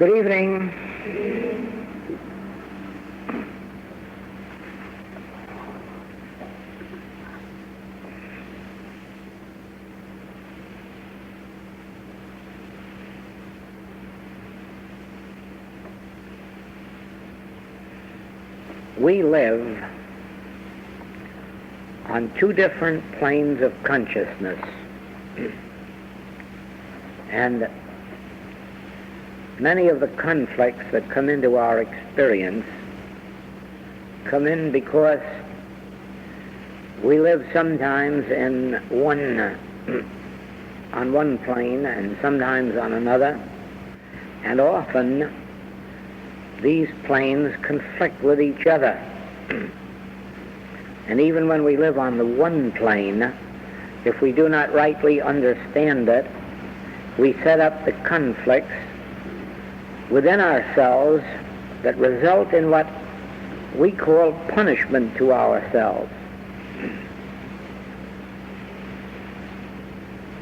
Good evening. We live on two different planes of consciousness, and many of the conflicts that come into our experience come in because we live sometimes on one plane and sometimes on another, and often these planes conflict with each other. And even when we live on the one plane, if we do not rightly understand it, we set up the conflicts within ourselves that result in what we call punishment to ourselves.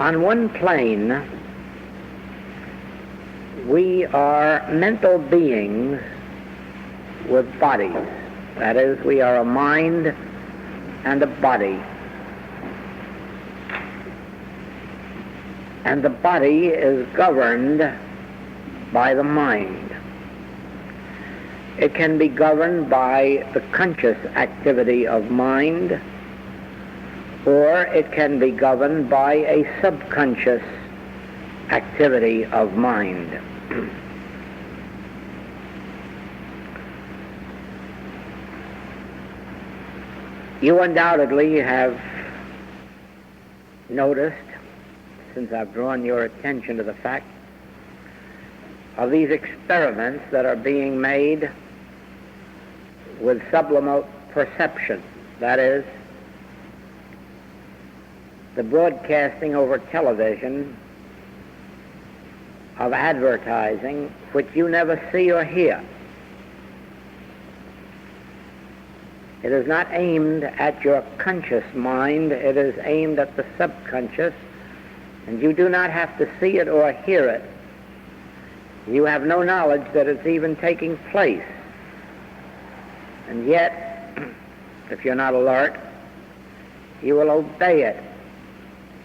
On one plane, we are mental beings with bodies. That is, we are a mind and a body. And the body is governed by the mind. It can be governed by the conscious activity of mind, or it can be governed by a subconscious activity of mind. You undoubtedly have noticed, since I've drawn your attention to the fact of these experiments that are being made with subliminal perception, that is, the broadcasting over television of advertising which you never see or hear. It is not aimed at your conscious mind, it is aimed at the subconscious, and you do not have to see it or hear it. You have no knowledge that it's even taking place. And yet, if you're not alert, you will obey it.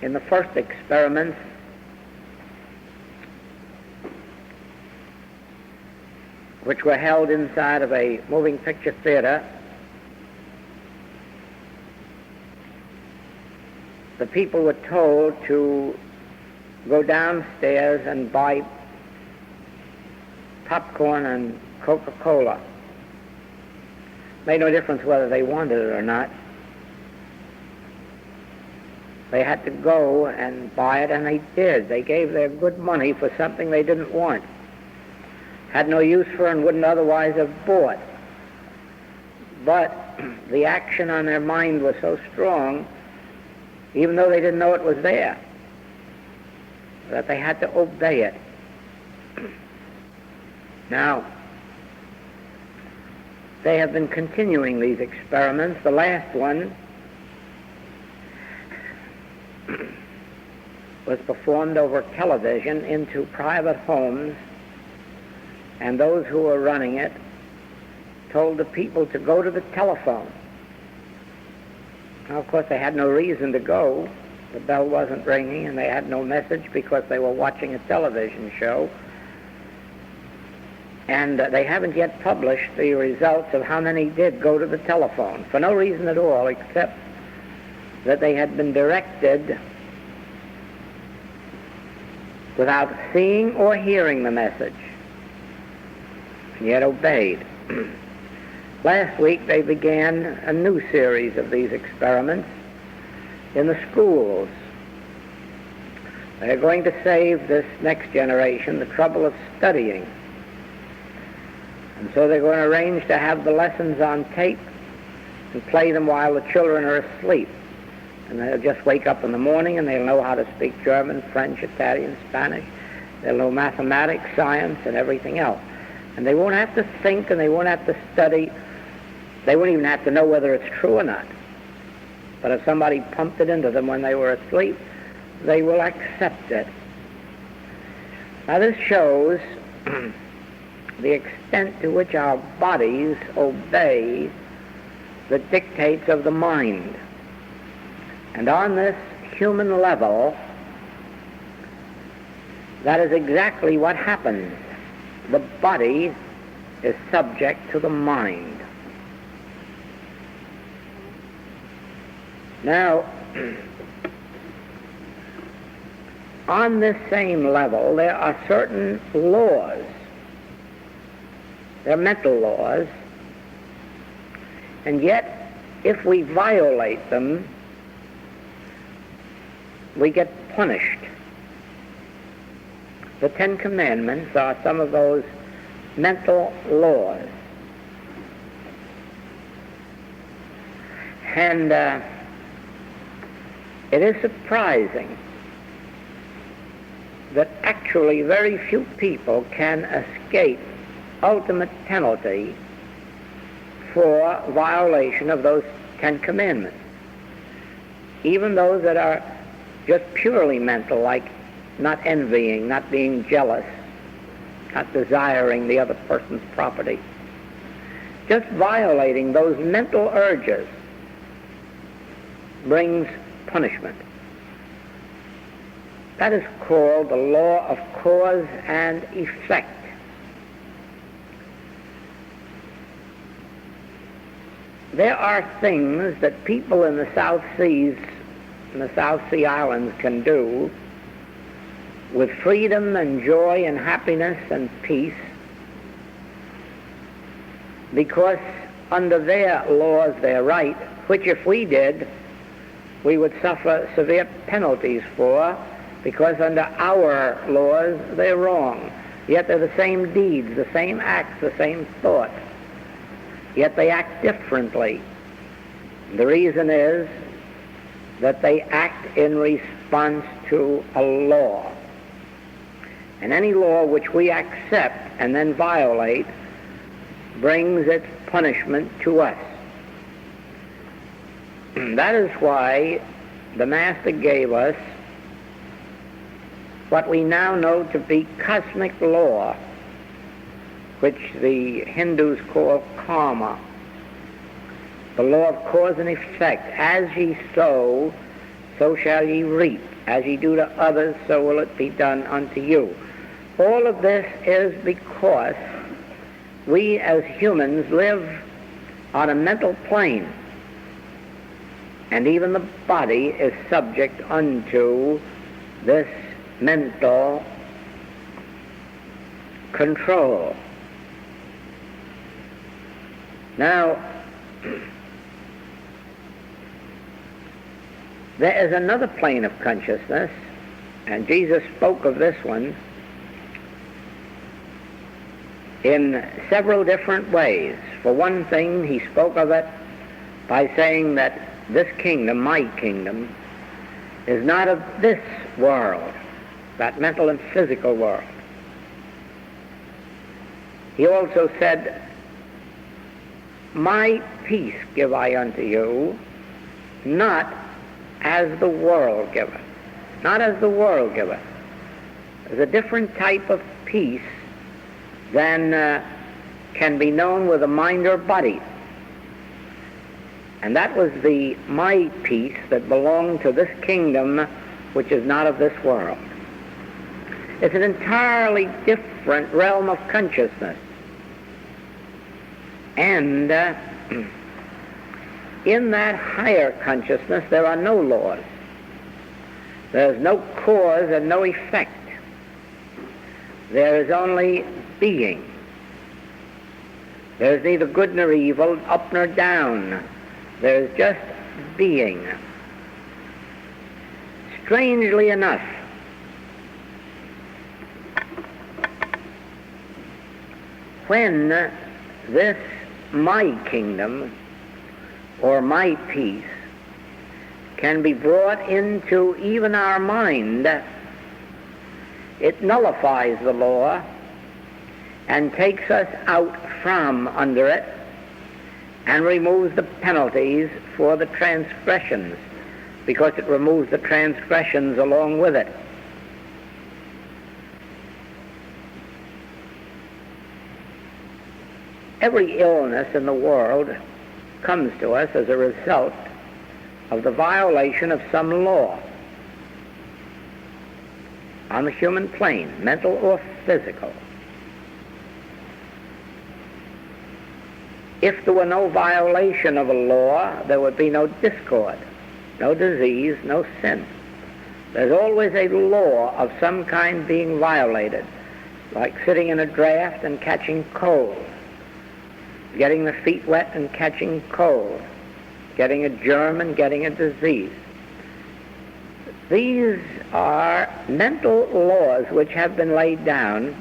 In the first experiments, which were held inside of a moving picture theater, the people were told to go downstairs and buy popcorn and Coca-Cola. Made no difference whether they wanted it or not. They had to go and buy it, and they did. They gave their good money for something they didn't want, had no use for, and wouldn't otherwise have bought. But the action on their mind was so strong, even though they didn't know it was there, that they had to obey it. Now, they have been continuing these experiments. The last one was performed over television into private homes, and those who were running it told the people to go to the telephone. Now, of course, they had no reason to go. The bell wasn't ringing, and they had no message because they were watching a television show. And they haven't yet published the results of how many did go to the telephone, for no reason at all, except that they had been directed without seeing or hearing the message, and yet obeyed. Last week they began a new series of these experiments in the schools. They're going to save this next generation the trouble of studying. And so they're going to arrange to have the lessons on tape and play them while the children are asleep. And they'll just wake up in the morning and they'll know how to speak German, French, Italian, Spanish. They'll know mathematics, science, and everything else. And they won't have to think, and they won't have to study. They won't even have to know whether it's true or not. But if somebody pumped it into them when they were asleep, they will accept it. Now this shows the extent to which our bodies obey the dictates of the mind. And on this human level, that is exactly what happens. The body is subject to the mind. Now, on this same level, there are certain laws. They're mental laws, and yet, if we violate them, we get punished. The Ten Commandments are some of those mental laws. And it is surprising that actually very few people can escape ultimate penalty for violation of those Ten Commandments. Even those that are just purely mental, like not envying, not being jealous, not desiring the other person's property. Just violating those mental urges brings punishment. That is called the law of cause and effect. There are things that people in the South Seas, in the South Sea Islands, can do with freedom and joy and happiness and peace, because under their laws they're right, which if we did, we would suffer severe penalties for, because under our laws they're wrong. Yet they're the same deeds, the same acts, the same thoughts. Yet they act differently. The reason is that they act in response to a law. And any law which we accept and then violate brings its punishment to us. That is why the Master gave us what we now know to be cosmic law, which the Hindus call karma, the law of cause and effect. As ye sow, so shall ye reap. As ye do to others, so will it be done unto you. All of this is because we as humans live on a mental plane, and even the body is subject unto this mental control. Now, there is another plane of consciousness, and Jesus spoke of this one in several different ways. For one thing, he spoke of it by saying that this kingdom, my kingdom, is not of this world, that mental and physical world. He also said, my peace give I unto you, not as the world giveth. Not as the world giveth. There's a different type of peace than can be known with the mind or body. And that was the my peace that belonged to this kingdom, which is not of this world. It's an entirely different realm of consciousness. And in that higher consciousness, there are no laws. There's no cause and no effect. There is only being. There's neither good nor evil, up nor down. There's just being. Strangely enough, when this my kingdom or my peace can be brought into even our mind, it nullifies the law and takes us out from under it and removes the penalties for the transgressions, because it removes the transgressions along with it. Every illness in the world comes to us as a result of the violation of some law on the human plane, mental or physical. If there were no violation of a law, there would be no discord, no disease, no sin. There's always a law of some kind being violated, like sitting in a draft and catching cold, getting the feet wet and catching cold, getting a germ and getting a disease. These are mental laws which have been laid down,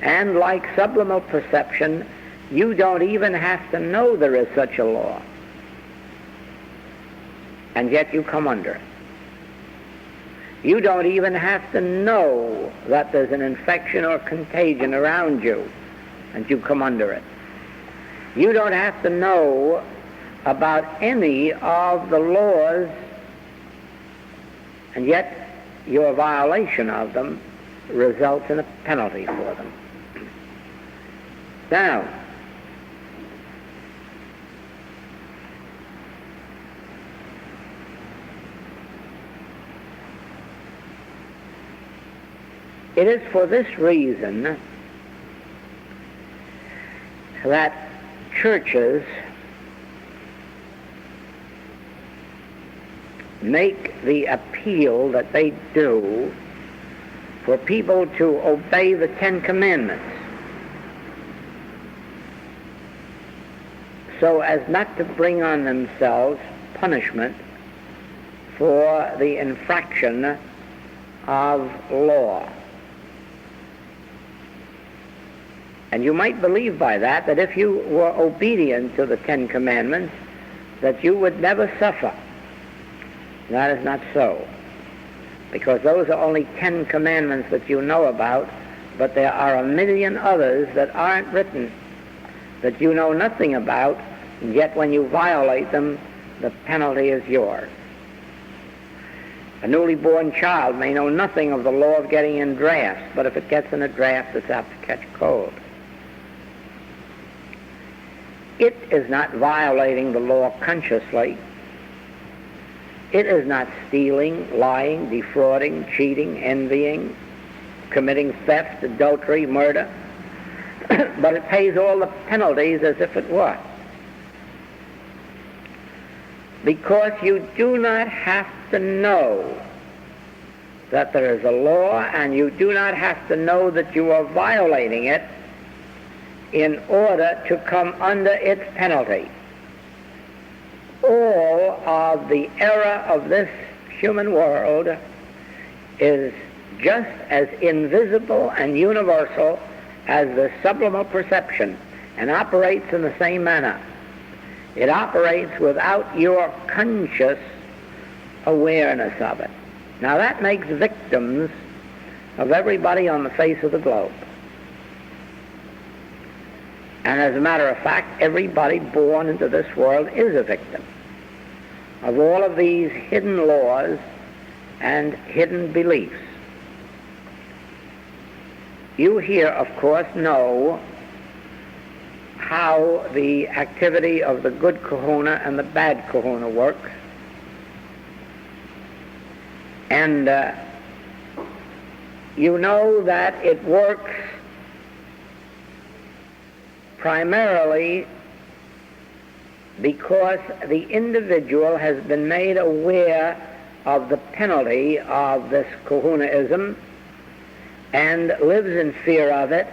and like subliminal perception, you don't even have to know there is such a law, and yet you come under it. You don't even have to know that there's an infection or contagion around you, and you come under it. You don't have to know about any of the laws, and yet your violation of them results in a penalty for them. Now, it is for this reason that churches make the appeal that they do for people to obey the Ten Commandments, so as not to bring on themselves punishment for the infraction of law. And you might believe by that if you were obedient to the Ten Commandments, that you would never suffer. That is not so, because those are only 10 commandments that you know about, but there are a million others that aren't written, that you know nothing about, and yet when you violate them, the penalty is yours. A newly born child may know nothing of the law of getting in drafts, but if it gets in a draft, it's apt to catch cold. It is not violating the law consciously. It is not stealing, lying, defrauding, cheating, envying, committing theft, adultery, murder, but it pays all the penalties as if it were. Because you do not have to know that there is a law, and you do not have to know that you are violating it in order to come under its penalty. All of the error of this human world is just as invisible and universal as the subliminal perception, and operates in the same manner. It operates without your conscious awareness of it. Now that makes victims of everybody on the face of the globe. And as a matter of fact, everybody born into this world is a victim of all of these hidden laws and hidden beliefs. You here, of course, know how the activity of the good kahuna and the bad kahuna works. And you know that it works primarily because the individual has been made aware of the penalty of this kahunaism and lives in fear of it,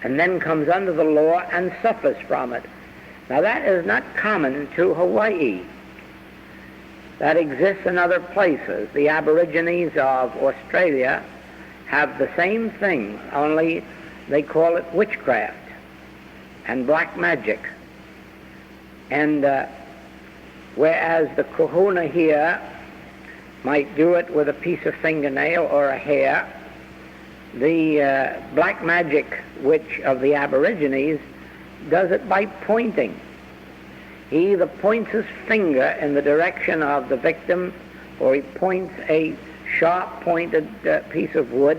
and then comes under the law and suffers from it. Now that is not common to Hawaii. That exists in other places. The Aborigines of Australia have the same thing, only they call it witchcraft and black magic. And whereas the kahuna here might do it with a piece of fingernail or a hair, the black magic witch of the Aborigines does it by pointing. He either points his finger in the direction of the victim, or he points a sharp-pointed piece of wood.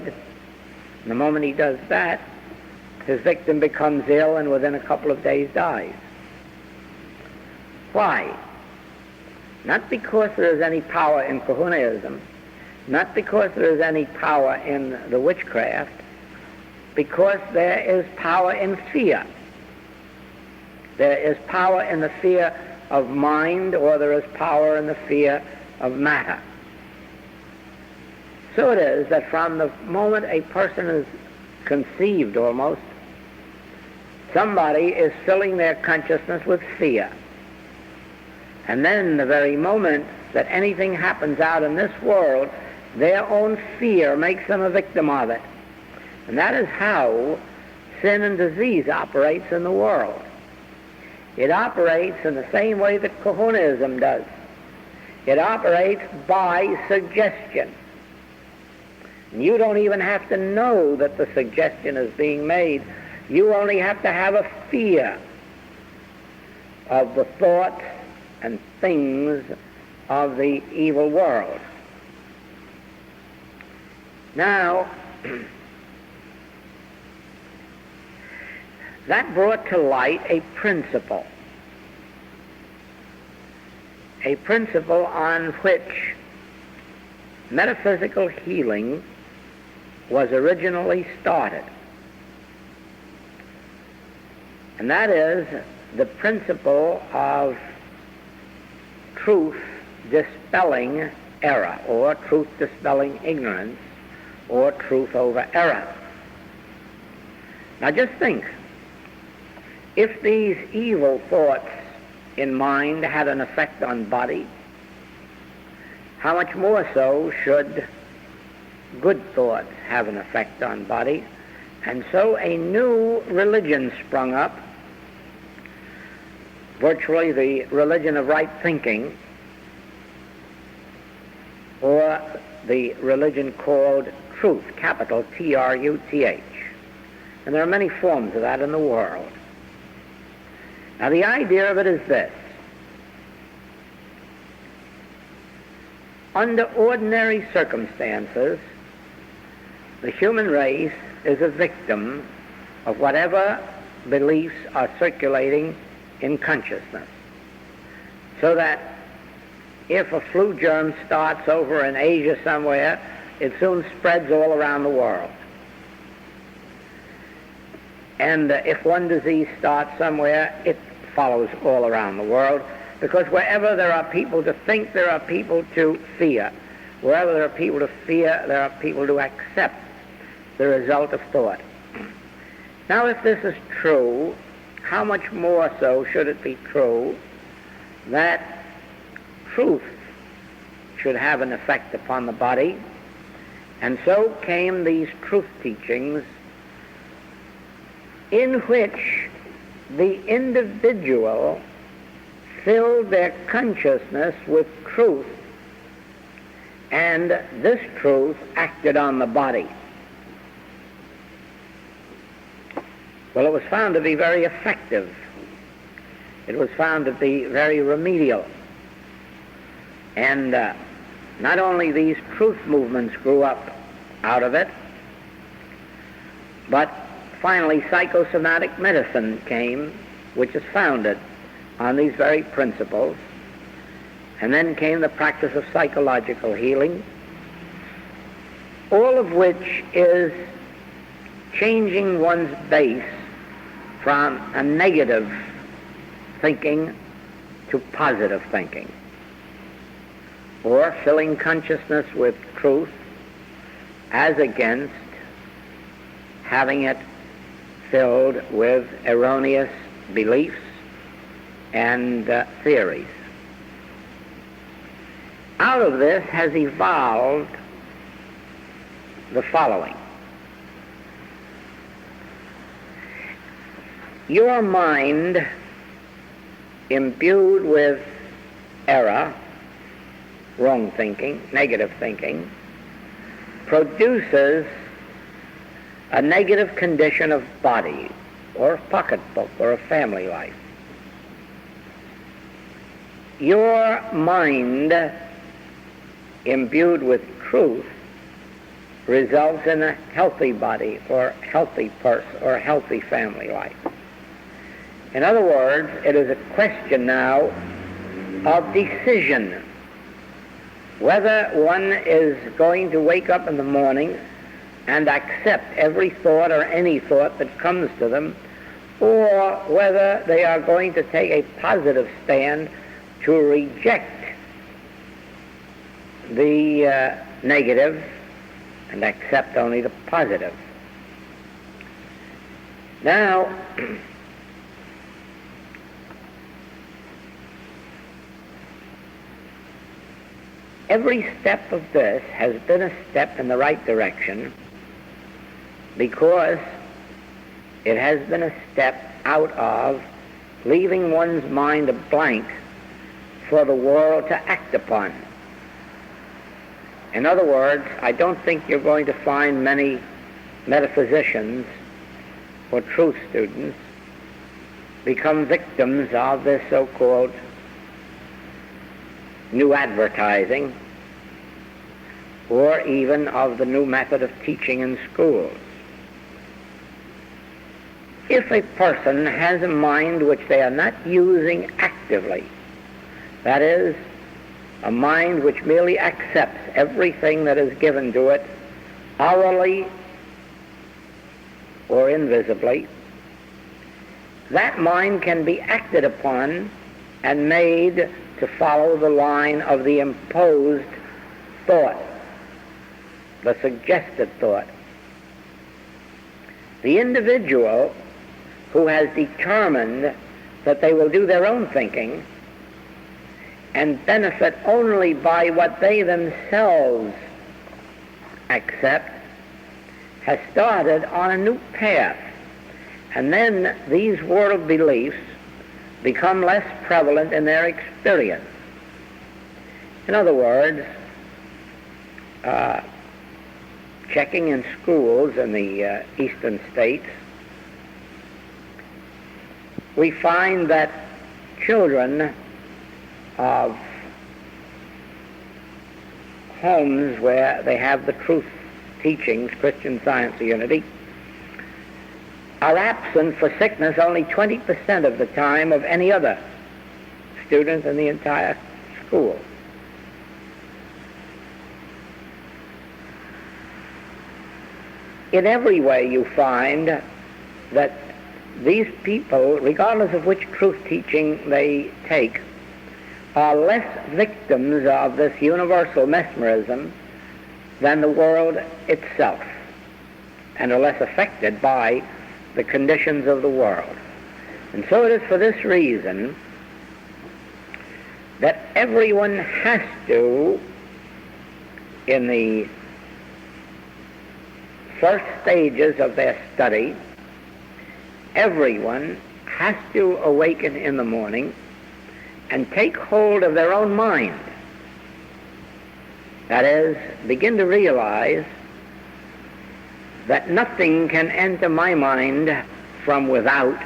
And the moment he does that, his victim becomes ill and within a couple of days dies. Why? Not because there is any power in kahunaism, not because there is any power in the witchcraft, because there is power in fear. There is power in the fear of mind, or there is power in the fear of matter. So it is that from the moment a person is conceived almost, somebody is filling their consciousness with fear. And then the very moment that anything happens out in this world, their own fear makes them a victim of it. And that is how sin and disease operates in the world. It operates in the same way that kahunaism does. It operates by suggestion. And you don't even have to know that the suggestion is being made. You only have to have a fear of the thoughts and things of the evil world. Now, that brought to light a principle on which metaphysical healing was originally started. And that is the principle of truth dispelling error, or truth dispelling ignorance, or truth over error. Now just think, if these evil thoughts in mind had an effect on body, how much more so should good thoughts have an effect on body? And so a new religion sprung up, virtually the religion of right thinking, or the religion called truth, capital T-R-U-T-H. And there are many forms of that in the world. Now the idea of it is this. Under ordinary circumstances, the human race is a victim of whatever beliefs are circulating in consciousness. So that if a flu germ starts over in Asia somewhere, it soon spreads all around the world. And if one disease starts somewhere, it follows all around the world, because wherever there are people to think, there are people to fear. Wherever there are people to fear, there are people to accept the result of thought. Now, if this is true, how much more so should it be true that truth should have an effect upon the body? And so came these truth teachings, in which the individual filled their consciousness with truth, and this truth acted on the body. Well, it was found to be very effective. It was found to be very remedial. And not only these truth movements grew up out of it, but finally psychosomatic medicine came, which is founded on these very principles. And then came the practice of psychological healing, all of which is changing one's base from a negative thinking to positive thinking, or filling consciousness with truth as against having it filled with erroneous beliefs and theories. Out of this has evolved the following. Your mind, imbued with error, wrong thinking, negative thinking, produces a negative condition of body, or a pocketbook, or a family life. Your mind, imbued with truth, results in a healthy body or healthy person or healthy family life. In other words, it is a question now of decision, whether one is going to wake up in the morning and accept every thought or any thought that comes to them, or whether they are going to take a positive stand to reject the negative and accept only the positive. Now, every step of this has been a step in the right direction, because it has been a step out of leaving one's mind a blank for the world to act upon. In other words, I don't think you're going to find many metaphysicians or truth students become victims of this so-called new advertising, or even of the new method of teaching in schools. If a person has a mind which they are not using actively, that is, a mind which merely accepts everything that is given to it orally or invisibly, that mind can be acted upon and made to follow the line of the imposed thought, the suggested thought. The individual who has determined that they will do their own thinking and benefit only by what they themselves accept has started on a new path. And then these world beliefs become less prevalent in their experience. In other words, checking in schools in the eastern states, we find that children of homes where they have the truth teachings, Christian Science of Unity, are absent for sickness only 20% of the time of any other student in the entire school. In every way you find that these people, regardless of which truth teaching they take, are less victims of this universal mesmerism than the world itself, and are less affected by the conditions of the world. And so it is for this reason that everyone has to, in the first stages of their study, everyone has to awaken in the morning and take hold of their own mind. That is, begin to realize that nothing can enter my mind from without,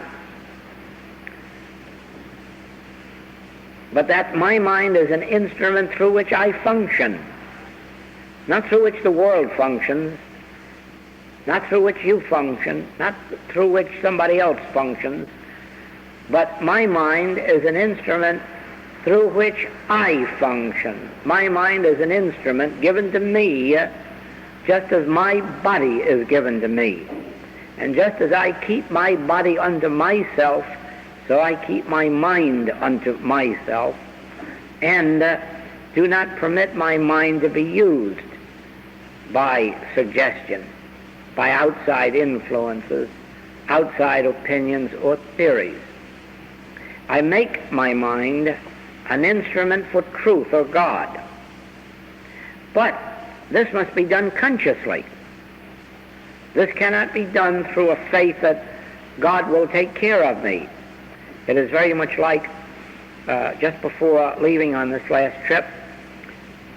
but that my mind is an instrument through which I function, not through which the world functions, not through which you function, not through which somebody else functions, but my mind is an instrument through which I function. My mind is an instrument given to me just as my body is given to me. And just as I keep my body unto myself, so I keep my mind unto myself, and do not permit my mind to be used by suggestion, by outside influences, outside opinions or theories. I make my mind an instrument for truth or God. But this must be done consciously. This cannot be done through a faith that God will take care of me. It is very much like just before leaving on this last trip,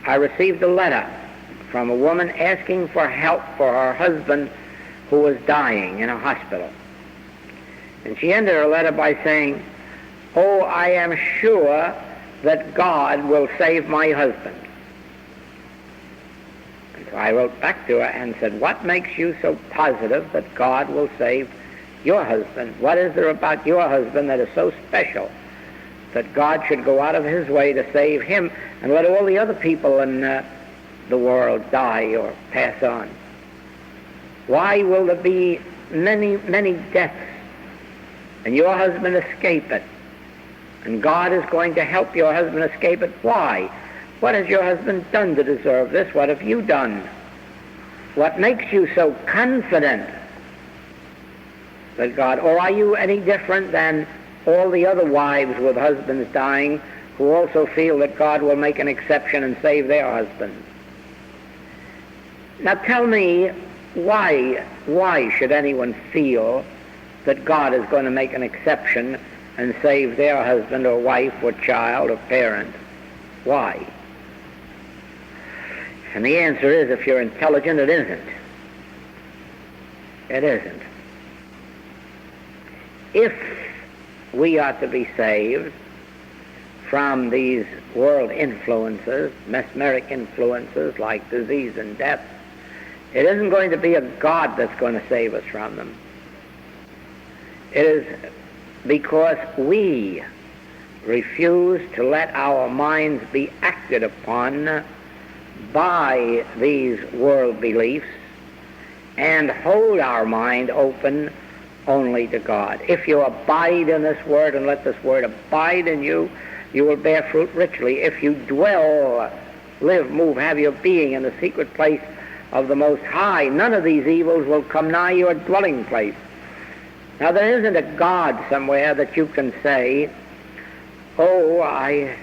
I received a letter from a woman asking for help for her husband who was dying in a hospital. And she ended her letter by saying, "Oh, I am sure that God will save my husband." And So I wrote back to her and said, what makes you so positive that God will save your husband? What is there about your husband that is so special that God should go out of his way to save him and let all the other people in the world die or pass on? Why will there be many, many deaths and your husband escape it? And God is going to help your husband escape it. Why? What has your husband done to deserve this? What have you done? What makes you so confident that God, or are you any different than all the other wives with husbands dying who also feel that God will make an exception and save their husbands? Now tell me, why should anyone feel that God is going to make an exception and save their husband or wife or child or parent? Why? And the answer is, if you're intelligent, it isn't. It isn't. If we are to be saved from these world influences, mesmeric influences like disease and death, it isn't going to be a God that's going to save us from them. It is because we refuse to let our minds be acted upon by these world beliefs and hold our mind open only to God. If you abide in this word and let this word abide in you, you will bear fruit richly. If you dwell, live, move, have your being in the secret place of the Most High, none of these evils will come nigh your dwelling place. Now, there isn't a God somewhere that you can say, oh, I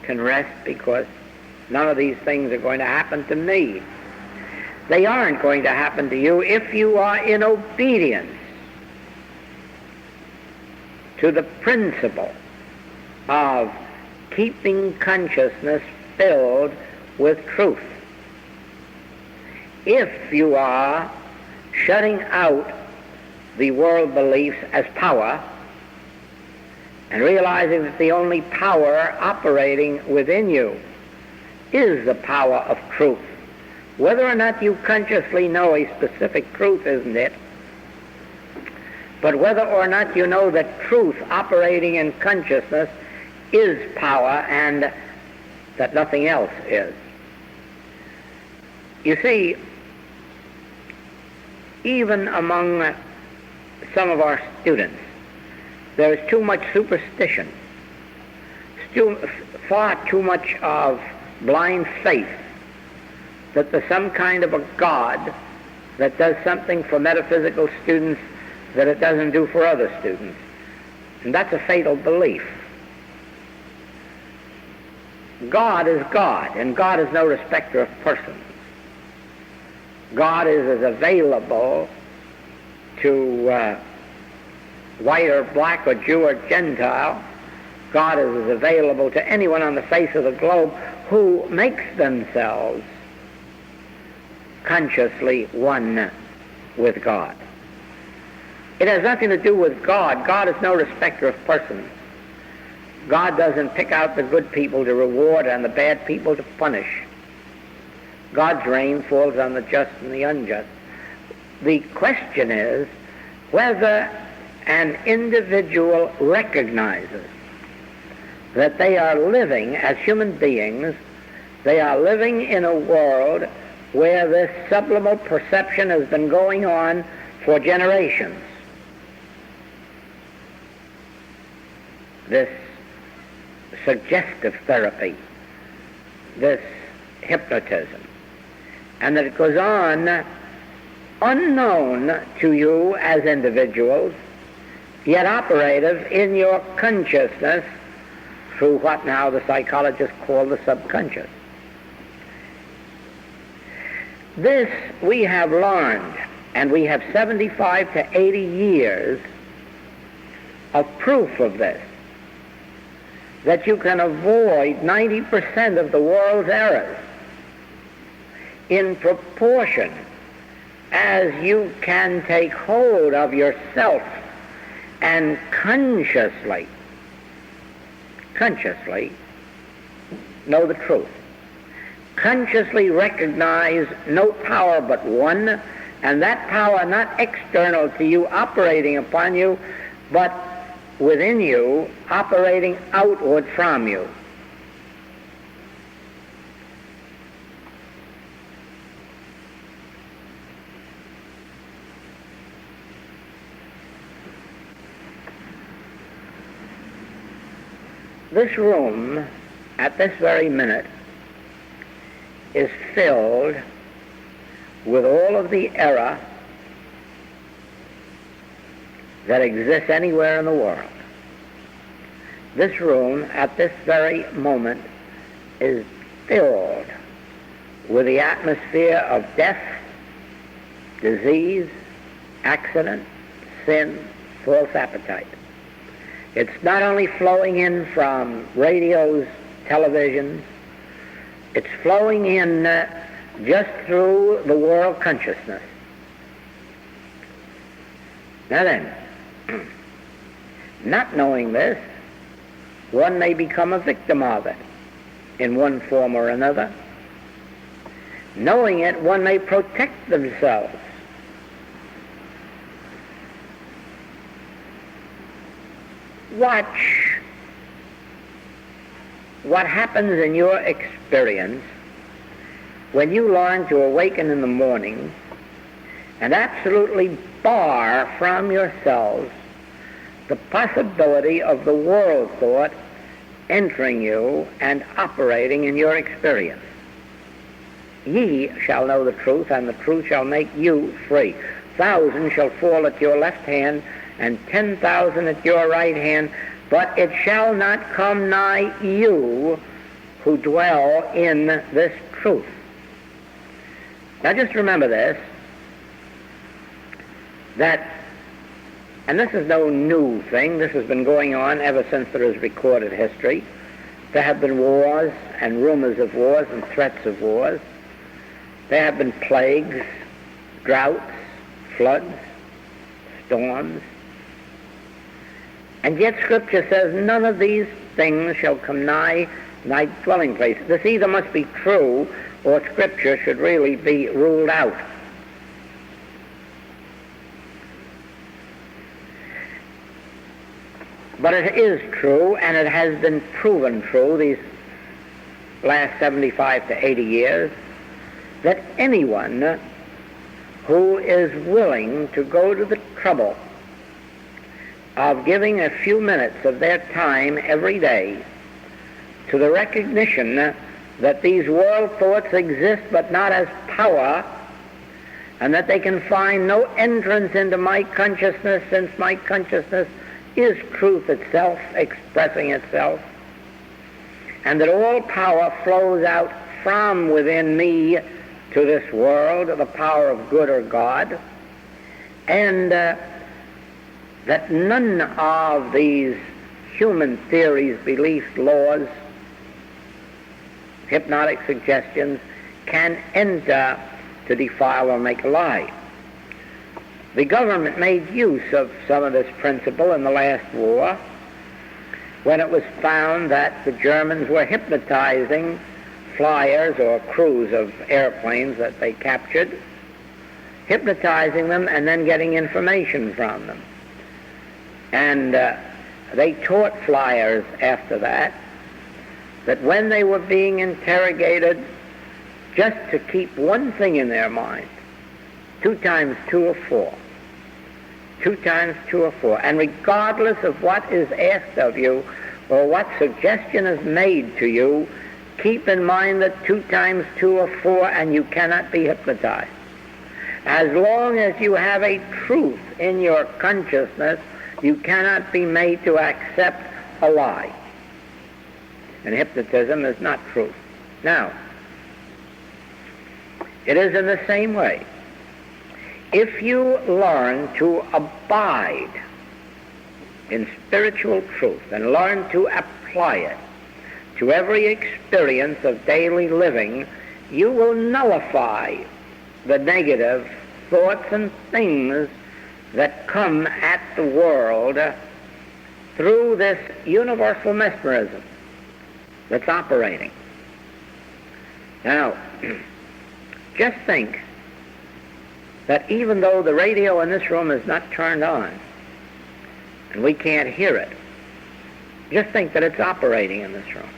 can rest because none of these things are going to happen to me. They aren't going to happen to you if you are in obedience to the principle of keeping consciousness filled with truth. If you are shutting out the world beliefs as power and realizing that the only power operating within you is the power of truth, whether or not you consciously know a specific truth, isn't it? But whether or not you know that truth operating in consciousness is power and that nothing else is. You see, even among some of our students, there is too much superstition, far too much of blind faith that there's some kind of a God that does something for metaphysical students that it doesn't do for other students. And that's a fatal belief. God is God, and God is no respecter of persons. God is as available to white or black or Jew or Gentile. God is as available to anyone on the face of the globe who makes themselves consciously one with God. It has nothing to do with God. God is no respecter of persons. God doesn't pick out the good people to reward and the bad people to punish. God's rain falls on the just and the unjust. The question is whether an individual recognizes that they are living as human beings, they are living in a world where this subliminal perception has been going on for generations. This suggestive therapy, this hypnotism, and that it goes on unknown to you as individuals, yet operative in your consciousness through what now the psychologists call the subconscious. This we have learned, and we have 75 to 80 years of proof of this, that you can avoid 90% of the world's errors in proportion as you can take hold of yourself and consciously know the truth. consciously recognize no power but one, and that power not external to you, operating upon you, but within you, operating outward from you. This room, at this very minute, is filled with all of the error that exists anywhere in the world. This room, at this very moment, is filled with the atmosphere of death, disease, accident, sin, false appetite. It's not only flowing in from radios, televisions, it's flowing in just through the world consciousness. Now then, not knowing this, one may become a victim of it in one form or another. Knowing it, one may protect themselves. Watch what happens in your experience when you learn to awaken in the morning and absolutely bar from yourselves the possibility of the world thought entering you and operating in your experience. Ye shall know the truth, and the truth shall make you free. 1,000 shall fall at your left hand, and 10,000 at your right hand, but it shall not come nigh you who dwell in this truth. Now just remember this, that, and this is no new thing, this has been going on ever since there is recorded history. There have been wars and rumors of wars and threats of wars. There have been plagues, droughts, floods, storms. And yet Scripture says none of these things shall come nigh thy dwelling place. This either must be true or Scripture should really be ruled out. But it is true, and it has been proven true these last 75 to 80 years, that anyone who is willing to go to the trouble of giving a few minutes of their time every day to the recognition that these world thoughts exist but not as power, and that they can find no entrance into my consciousness, since my consciousness is truth itself expressing itself, and that all power flows out from within me to this world, the power of good or God, and that none of these human theories, beliefs, laws, hypnotic suggestions can enter to defile or make a lie. The government made use of some of this principle in the last war when it was found that the Germans were hypnotizing flyers or crews of airplanes that they captured, hypnotizing them and then getting information from them. And they taught flyers after that when they were being interrogated, just to keep one thing in their mind, 2 times 2 are 4. 2 times 2 are 4. And regardless of what is asked of you or what suggestion is made to you, keep in mind that 2 times 2 are 4, and you cannot be hypnotized. As long as you have a truth in your consciousness, you cannot be made to accept a lie. And hypnotism is not truth. Now, it is in the same way. If you learn to abide in spiritual truth and learn to apply it to every experience of daily living, you will nullify the negative thoughts and things that come at the world through this universal mesmerism that's operating. Now, just think that even though the radio in this room is not turned on, and we can't hear it, just think that it's operating in this room.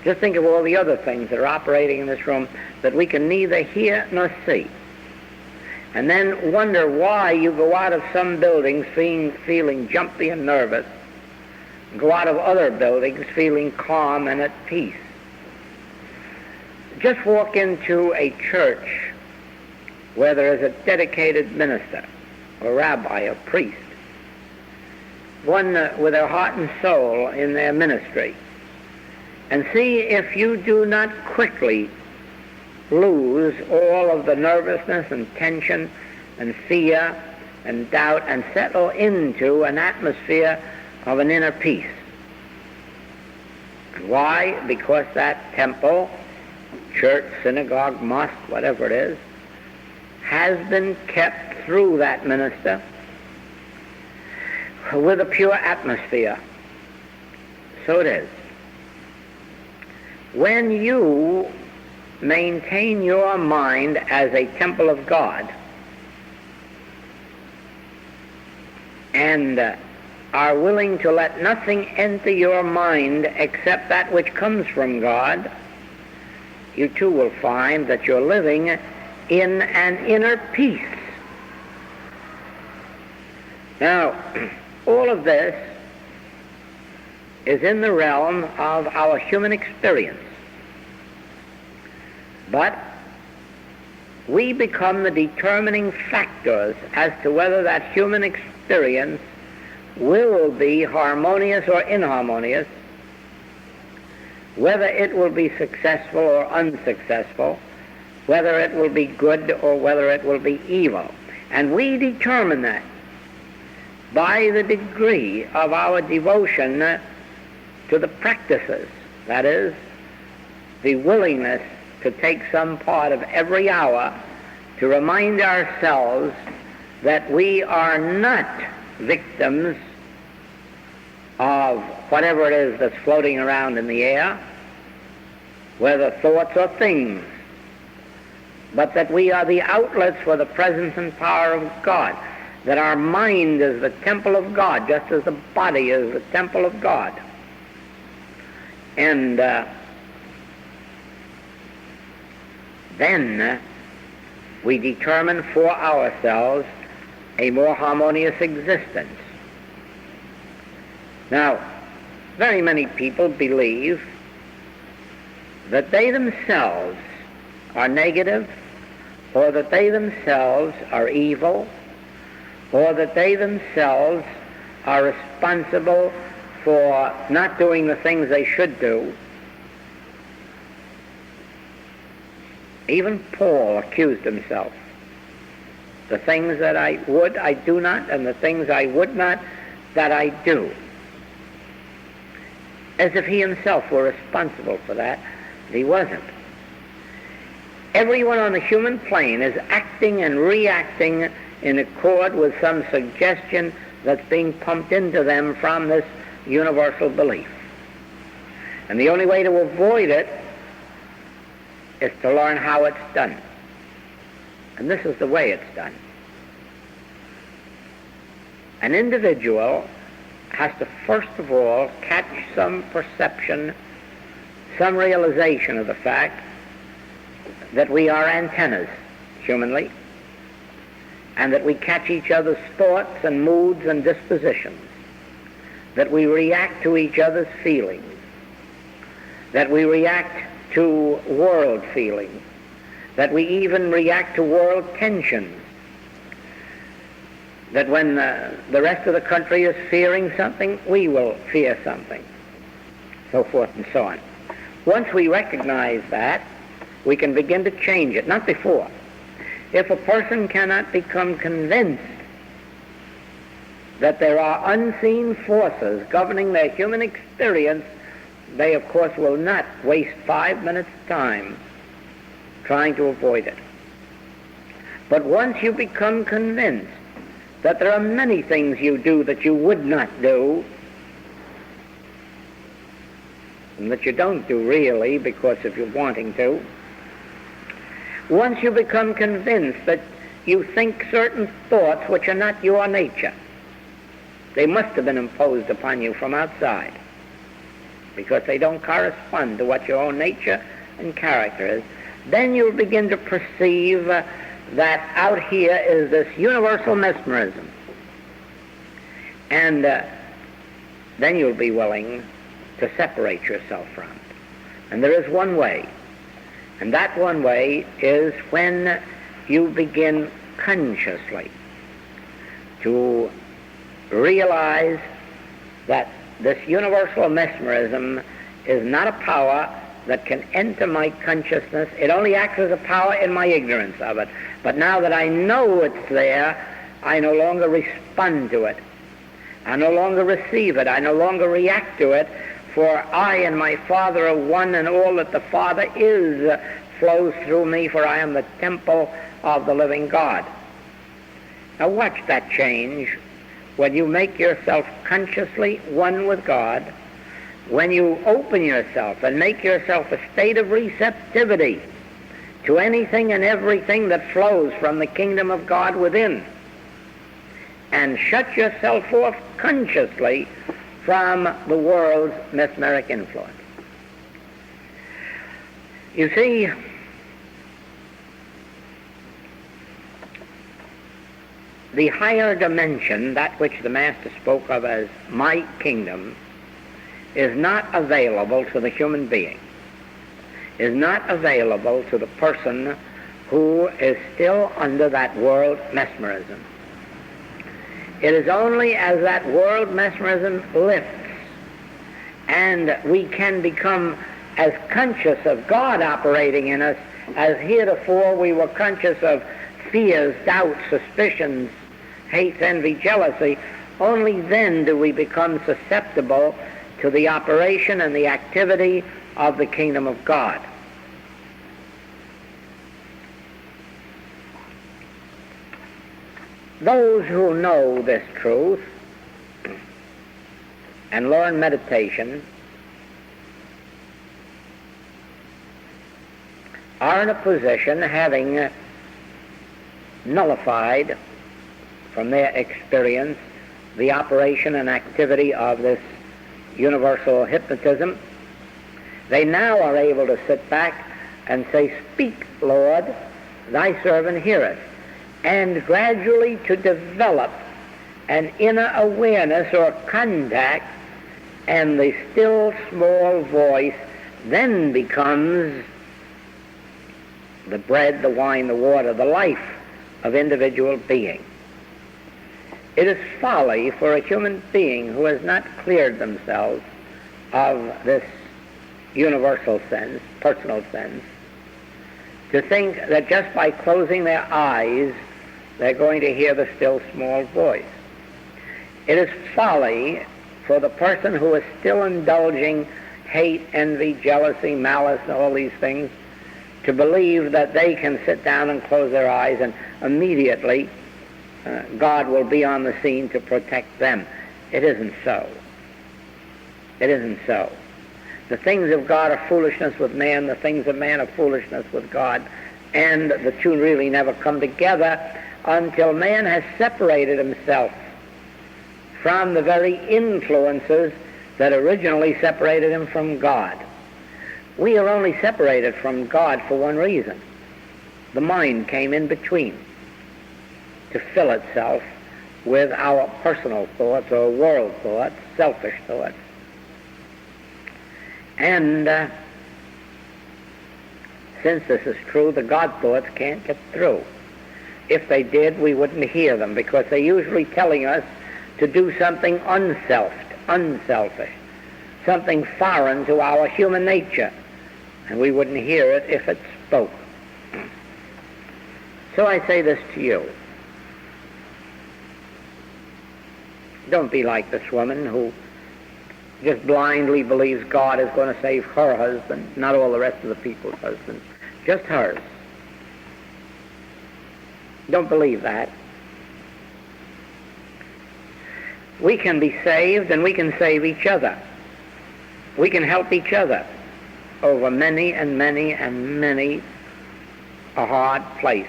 Just think of all the other things that are operating in this room that we can neither hear nor see. And then wonder why you go out of some buildings feeling jumpy and nervous, and go out of other buildings feeling calm and at peace. Just walk into a church where there is a dedicated minister, a rabbi, a priest, one with their heart and soul in their ministry, and see if you do not quickly lose all of the nervousness and tension and fear and doubt and settle into an atmosphere of an inner peace. And why? Because that temple, church, synagogue, mosque, whatever it is, has been kept through that minister with a pure atmosphere. So it is. When you maintain your mind as a temple of God and are willing to let nothing enter your mind except that which comes from God, you too will find that you're living in an inner peace. Now, all of this is in the realm of our human experience. But we become the determining factors as to whether that human experience will be harmonious or inharmonious, whether it will be successful or unsuccessful, whether it will be good or whether it will be evil. And we determine that by the degree of our devotion to the practices, that is, the willingness to take some part of every hour to remind ourselves that we are not victims of whatever it is that's floating around in the air, whether thoughts or things, but that we are the outlets for the presence and power of God, that our mind is the temple of God, just as the body is the temple of God. And then we determine for ourselves a more harmonious existence. Now, very many people believe that they themselves are negative, or that they themselves are evil, or that they themselves are responsible for not doing the things they should do. Even Paul accused himself. The things that I would, I do not, and the things I would not, that I do. As if he himself were responsible for that. He wasn't. Everyone on the human plane is acting and reacting in accord with some suggestion that's being pumped into them from this universal belief. And the only way to avoid it is to learn how it's done. And this is the way it's done. An individual has to first of all catch some perception, some realization of the fact that we are antennas, humanly, and that we catch each other's thoughts and moods and dispositions, that we react to each other's feelings, that we react to world feelings, that we even react to world tensions, that when the rest of the country is fearing something, we will fear something, so forth and so on. Once we recognize that, we can begin to change it, not before. If a person cannot become convinced that there are unseen forces governing their human experience, they of course will not waste 5 minutes' time trying to avoid it. But once you become convinced that there are many things you do that you would not do, and that you don't do really because of your wanting to, once you become convinced that you think certain thoughts which are not your nature, they must have been imposed upon you from outside because they don't correspond to what your own nature and character is, then you'll begin to perceive that out here is this universal mesmerism. And then you'll be willing to separate yourself from it. And there is one way. And that one way is when you begin consciously to realize that this universal mesmerism is not a power that can enter my consciousness. It only acts as a power in my ignorance of it. But now that I know it's there, I no longer respond to it. I no longer receive it. I no longer react to it, for I and my Father are one, and all that the Father is flows through me, for I am the temple of the living God. Now watch that change when you make yourself consciously one with God, when you open yourself and make yourself a state of receptivity to anything and everything that flows from the kingdom of God within, and shut yourself off consciously from the world's mesmeric influence. You see, the higher dimension, that which the Master spoke of as my kingdom, is not available to the human being, is not available to the person who is still under that world mesmerism. It is only as that world mesmerism lifts and we can become as conscious of God operating in us as heretofore we were conscious of fears, doubts, suspicions, hate, envy, jealousy. Only then do we become susceptible to the operation and the activity of the kingdom of God. Those who know this truth and learn meditation are in a position, having nullified from their experience the operation and activity of this universal hypnotism, they now are able to sit back and say, "Speak, Lord, thy servant heareth," and gradually to develop an inner awareness or contact, and the still small voice then becomes the bread, the wine, the water, the life of individual being. It is folly for a human being who has not cleared themselves of this universal sense, personal sense, to think that just by closing their eyes they're going to hear the still small voice. It is folly for the person who is still indulging hate, envy, jealousy, malice, and all these things, to believe that they can sit down and close their eyes and immediately God will be on the scene to protect them. It isn't so. It isn't so. The things of God are foolishness with man, the things of man are foolishness with God, and the two really never come together until man has separated himself from the very influences that originally separated him from God. We are only separated from God for one reason. The mind came in between to fill itself with our personal thoughts or world thoughts, selfish thoughts. And since this is true, the God thoughts can't get through. If they did, we wouldn't hear them, because they're usually telling us to do something unselfish, something foreign to our human nature, and we wouldn't hear it if it spoke. So I say this to you. Don't be like this woman who just blindly believes God is going to save her husband, not all the rest of the people's husbands, just hers. Don't believe that. We can be saved, and we can save each other. We can help each other over many and many and many a hard place.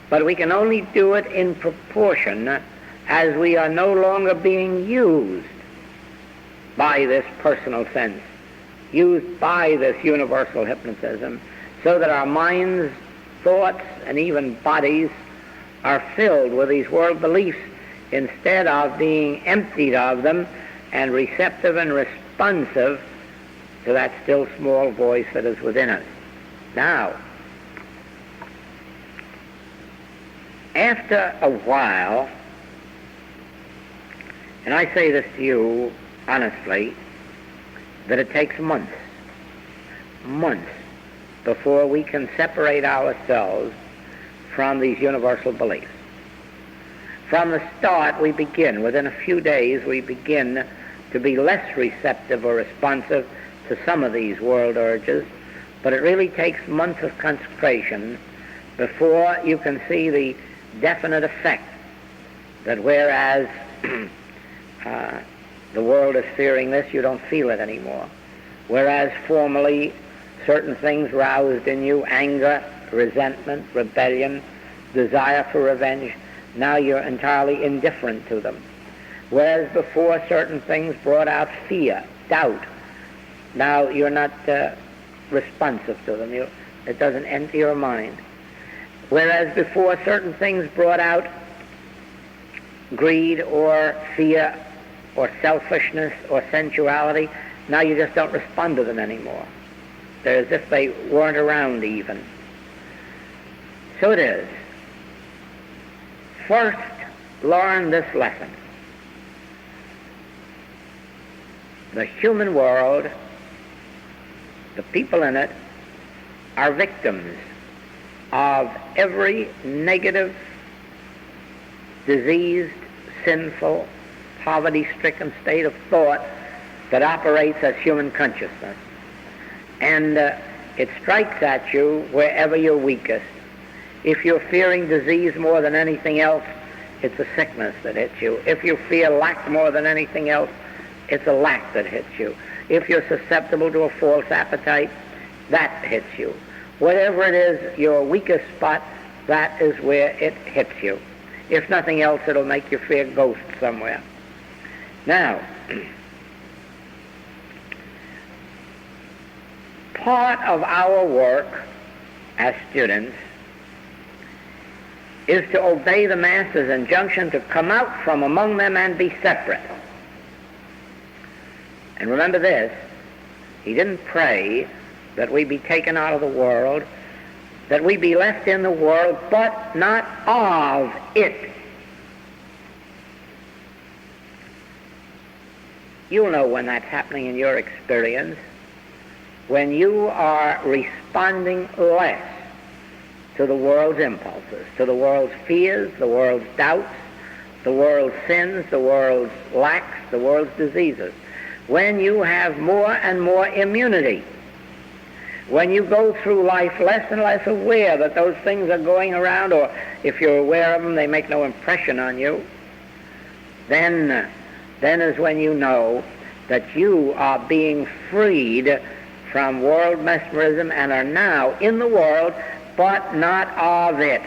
But we can only do it in proportion as we are no longer being used by this personal sense, used by this universal hypnotism, so that our minds, thoughts, and even bodies are filled with these world beliefs instead of being emptied of them and receptive and responsive to that still small voice that is within us. Now, after a while, and I say this to you honestly, that it takes months before we can separate ourselves from these universal beliefs. From the start, we begin, within a few days, we begin to be less receptive or responsive to some of these world urges, but it really takes months of consecration before you can see the definite effect that whereas the world is fearing this, you don't feel it anymore. Whereas formerly certain things roused in you anger, resentment, rebellion, desire for revenge, now you're entirely indifferent to them. Whereas before certain things brought out fear, doubt, now you're not responsive to them. It doesn't enter your mind. Whereas before certain things brought out greed or fear or selfishness or sensuality, now you just don't respond to them anymore. They're as if they weren't around even. So it is. First, learn this lesson. The human world, the people in it, are victims of every negative, diseased, sinful, poverty-stricken state of thought that operates as human consciousness. And it strikes at you wherever you're weakest. If you're fearing disease more than anything else, it's a sickness that hits you. If you fear lack more than anything else, it's a lack that hits you. If you're susceptible to a false appetite, that hits you. Whatever it is, your weakest spot, that is where it hits you. If nothing else, it'll make you fear ghosts somewhere. Now, part of our work as students is to obey the Master's injunction to come out from among them and be separate. And remember this, he didn't pray that we be taken out of the world, that we be left in the world, but not of it. You'll know when that's happening in your experience, when you are responding less to the world's impulses, to the world's fears, the world's doubts, the world's sins, the world's lacks, the world's diseases. When you have more and more immunity, when you go through life less and less aware that those things are going around, or if you're aware of them, they make no impression on you, then is when you know that you are being freed from world mesmerism and are now in the world, but not of it.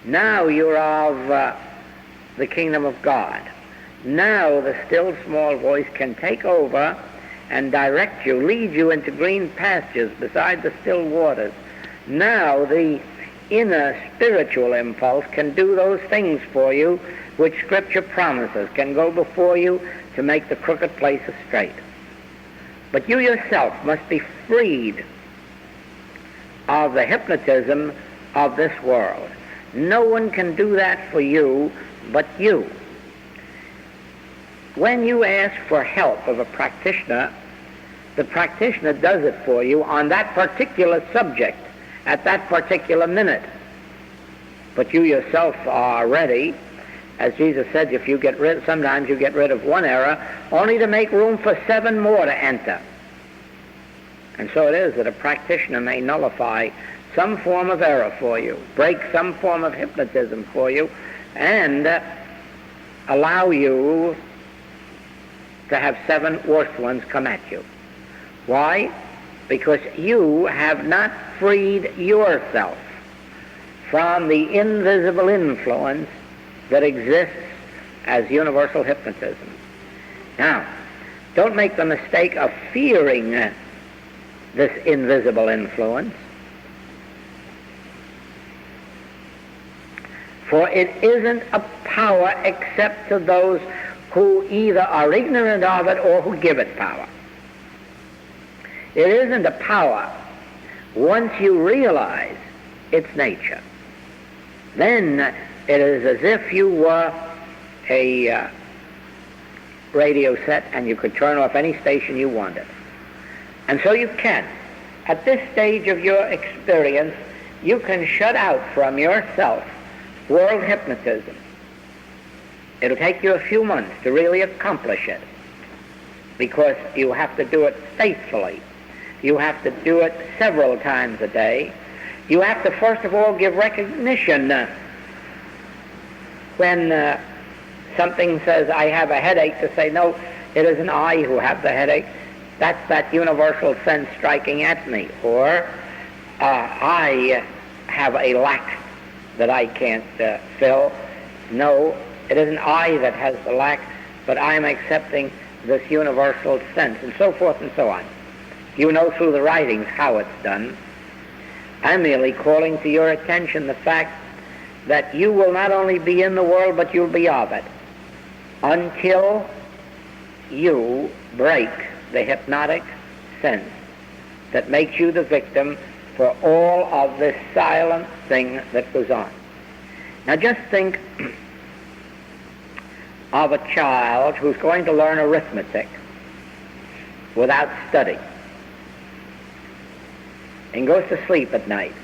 Now you're of the kingdom of God. Now the still small voice can take over and direct you, lead you into green pastures beside the still waters. Now the inner spiritual impulse can do those things for you which Scripture promises, can go before you to make the crooked places straight. But you yourself must be freed of the hypnotism of this world. No one can do that for you but you. When you ask for help of a practitioner, the practitioner does it for you on that particular subject at that particular minute. But you yourself are ready. As Jesus said, if you get rid, sometimes you get rid of one error only to make room for 7 more to enter. And so it is that a practitioner may nullify some form of error for you, break some form of hypnotism for you, and allow you to have 7 worse ones come at you. Why? Because you have not freed yourself from the invisible influence that exists as universal hypnotism. Now, don't make the mistake of fearing this invisible influence, for it isn't a power except to those who either are ignorant of it or who give it power. It isn't a power once you realize its nature. Then it is as if you were a radio set and you could turn off any station you wanted. And so you can. At this stage of your experience, you can shut out from yourself world hypnotism. It'll take you a few months to really accomplish it, because you have to do it faithfully. You have to do it several times a day. You have to, first of all, give recognition when something says, I have a headache, to say, no, it isn't I who have the headache. That's that universal sense striking at me. Or I have a lack that I can't fill. No, it isn't I that has the lack, but I'm accepting this universal sense, and so forth and so on. You know through the writings how it's done. I'm merely calling to your attention the fact that you will not only be in the world, but you'll be of it, until you break the hypnotic sense that makes you the victim for all of this silent thing that goes on. Now just think of a child who's going to learn arithmetic without study and goes to sleep at night,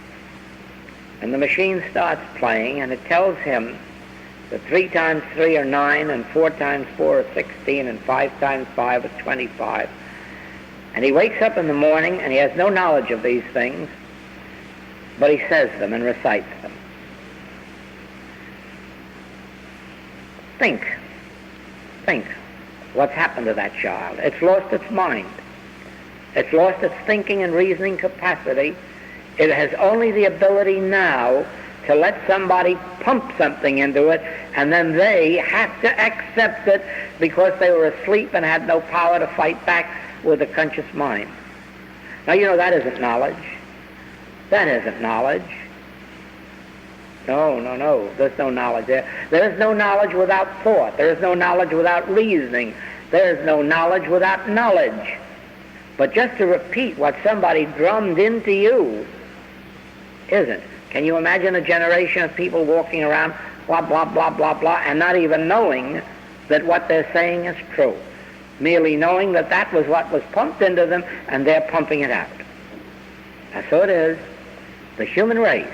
and the machine starts playing and it tells him that 3 times 3 are 9, and 4 times 4 are 16, and 5 times 5 are 25. And he wakes up in the morning and he has no knowledge of these things, but he says them and recites them. Think what's happened to that child. It's lost its mind. It's lost its thinking and reasoning capacity. It has only the ability now to let somebody pump something into it, and then they have to accept it because they were asleep and had no power to fight back with a conscious mind. Now, you know, that isn't knowledge. That isn't knowledge. No. There's no knowledge there. There is no knowledge without thought. There is no knowledge without reasoning. There is no knowledge without knowledge. But just to repeat what somebody drummed into you isn't. Can you imagine a generation of people walking around blah, blah, blah, blah, blah, and not even knowing that what they're saying is true? Merely knowing that that was what was pumped into them, and they're pumping it out. And so it is. The human race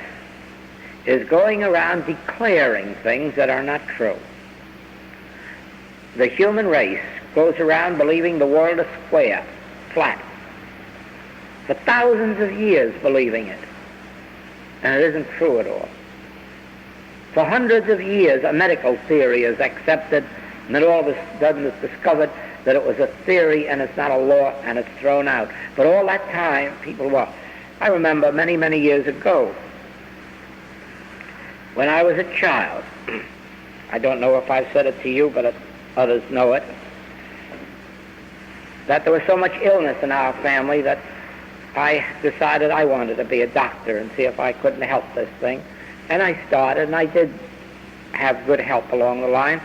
is going around declaring things that are not true. The human race goes around believing the world is square, flat, for thousands of years believing it, and it isn't true at all. For hundreds of years a medical theory is accepted, and then all of a sudden it's discovered that it was a theory and it's not a law, and it's thrown out. But all that time people were. I remember many, many years ago, when I was a child, I don't know if I've said it to you, but others know it, that there was so much illness in our family that I decided I wanted to be a doctor and see if I couldn't help this thing. And I started, and I did have good help along the line.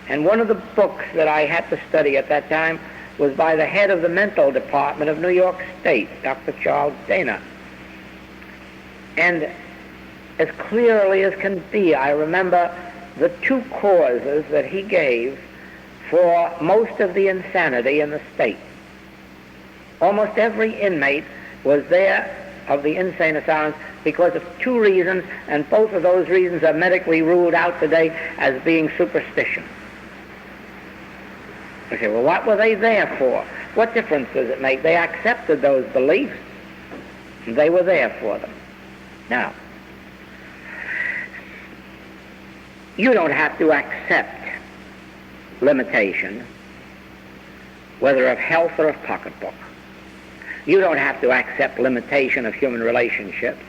And one of the books that I had to study at that time was by the head of the mental department of New York State, Dr. Charles Dana. And as clearly as can be, I remember the 2 causes that he gave for most of the insanity in the state. Almost every inmate was there of the insane asylums because of 2 reasons, and both of those reasons are medically ruled out today as being superstition. You say, well, what were they there for? What difference does it make? They accepted those beliefs, and they were there for them. Now, you don't have to accept limitation. whether of health or of pocketbook. You don't have to accept limitation of human relationships.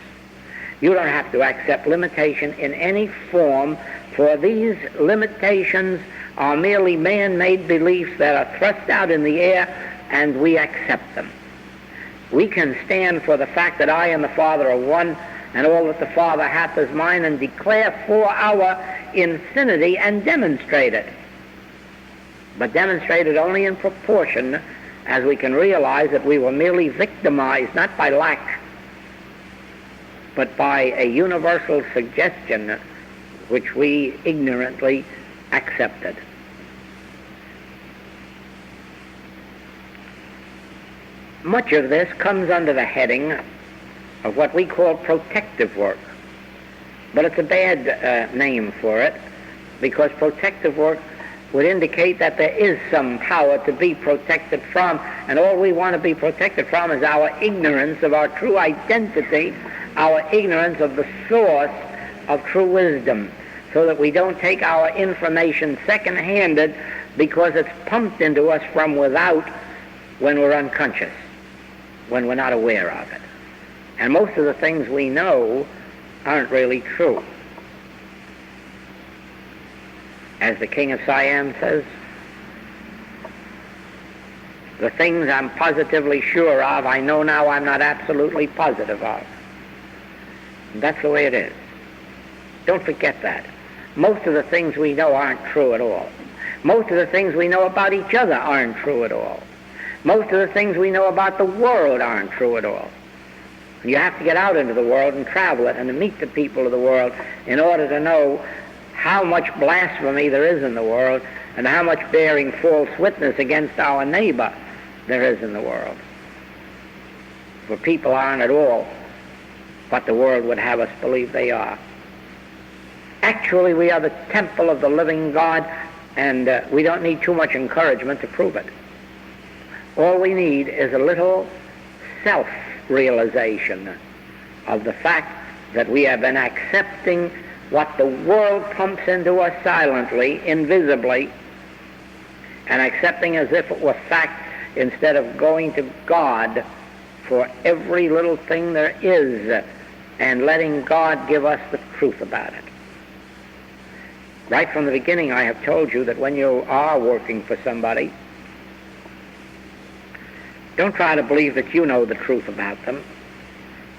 You don't have to accept limitation in any form, for these limitations are merely man-made beliefs that are thrust out in the air, and we accept them. We can stand for the fact that I and the Father are one, and all that the Father hath is mine, and declare for our infinity and demonstrate it. But demonstrate it only in proportion as we can realize that we were merely victimized, not by lack, but by a universal suggestion which we ignorantly accepted. Much of this comes under the heading of what we call protective work. But it's a bad name for it, because protective work would indicate that there is some power to be protected from, and all we want to be protected from is our ignorance of our true identity, our ignorance of the source of true wisdom, so that we don't take our information second-handed because it's pumped into us from without when we're unconscious, when we're not aware of it. And most of the things we know aren't really true. As the King of Siam says, the things I'm positively sure of, I know now I'm not absolutely positive of. And that's the way it is. Don't forget that. Most of the things we know aren't true at all. Most of the things we know about each other aren't true at all. Most of the things we know about the world aren't true at all. You have to get out into the world and travel it and to meet the people of the world in order to know how much blasphemy there is in the world and how much bearing false witness against our neighbor there is in the world. For people aren't at all what the world would have us believe they are. Actually, we are the temple of the living God, and we don't need too much encouragement to prove it. All we need is a little self-realization of the fact that we have been accepting what the world pumps into us silently, invisibly, and accepting as if it were fact instead of going to God for every little thing there is and letting God give us the truth about it. Right from the beginning, I have told you that when you are working for somebody, don't try to believe that you know the truth about them.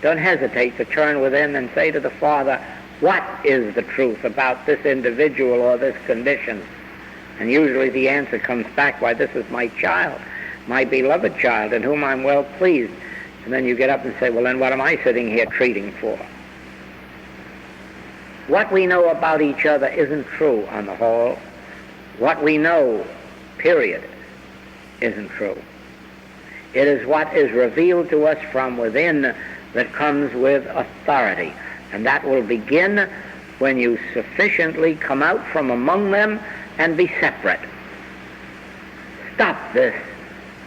Don't hesitate to turn within and say to the Father, what is the truth about this individual or this condition? And usually the answer comes back, why, this is my child, my beloved child, in whom I'm well pleased. And then you get up and say, well, then what am I sitting here treating for? What we know about each other isn't true on the whole. What we know, period, isn't true. It is what is revealed to us from within that comes with authority. And that will begin when you sufficiently come out from among them and be separate. Stop this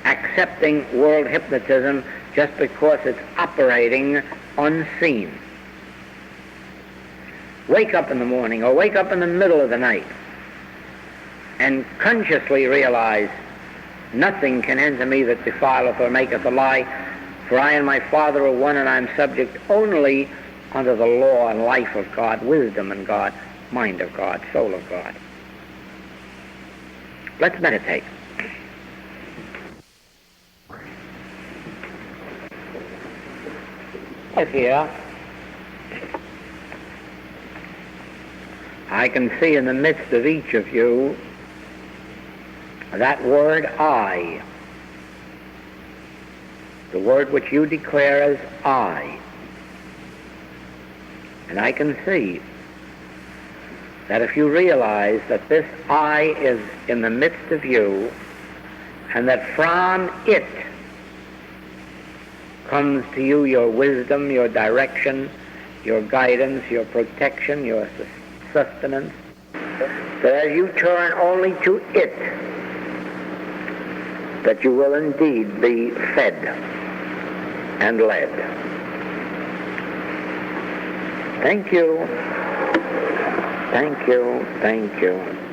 accepting world hypnotism just because it's operating unseen. Wake up in the morning or wake up in the middle of the night and consciously realize nothing can enter me that defileth or maketh a lie, for I and my Father are one, and I am subject only under the law and life of God, wisdom in God, mind of God, soul of God. Let's meditate. Here, I can see in the midst of each of you that word I, the word which you declare as I. And I can see that if you realize that this I is in the midst of you, and that from it comes to you your wisdom, your direction, your guidance, your protection, your sustenance, that as you turn only to it, that you will indeed be fed and led. Thank you. Thank you. Thank you.